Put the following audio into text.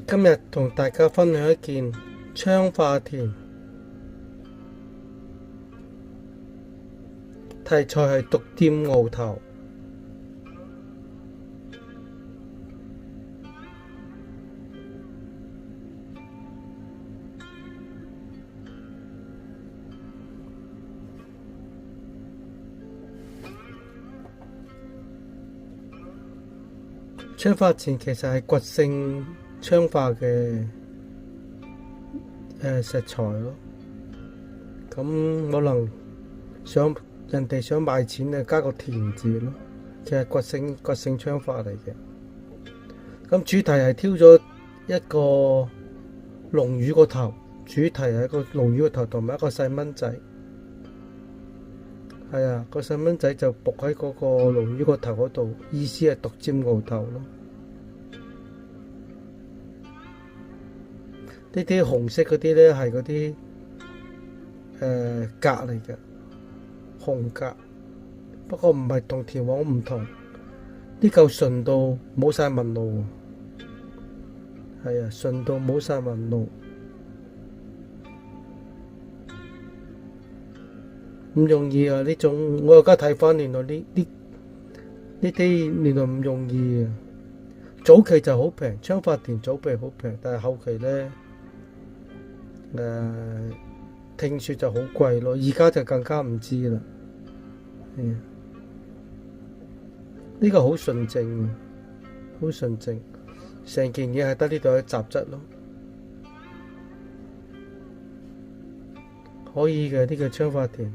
今日同大家分享一件昌化田，題材係獨佔鰲頭。昌化田其實係掘性昌化嘅石材咯，咁可能人哋想賣錢就加個田字咯，其實掘性昌化嚟嘅。咁主題係挑咗一個龍魚個頭，主題係一個龍魚個頭同埋一個細蚊仔，係啊，個細蚊仔就伏喺嗰個龍魚個頭嗰度，意思係獨佔鰲頭咯。呢啲紅色嗰啲咧係嗰啲蛤嚟嘅，紅蛤，不過唔係同田黃唔同，呢嚿純到冇晒紋路，係啊，純到冇晒紋路，唔容易啊！呢種我而家睇翻，原來呢啲原來唔容易啊！早期就好平，昌化田早期好平，但係後期咧聽說就好貴咯，而家就更加唔知啦。呢個好純正，好純正，成件嘢係得呢度嘅雜質咯，可以嘅呢個昌化田。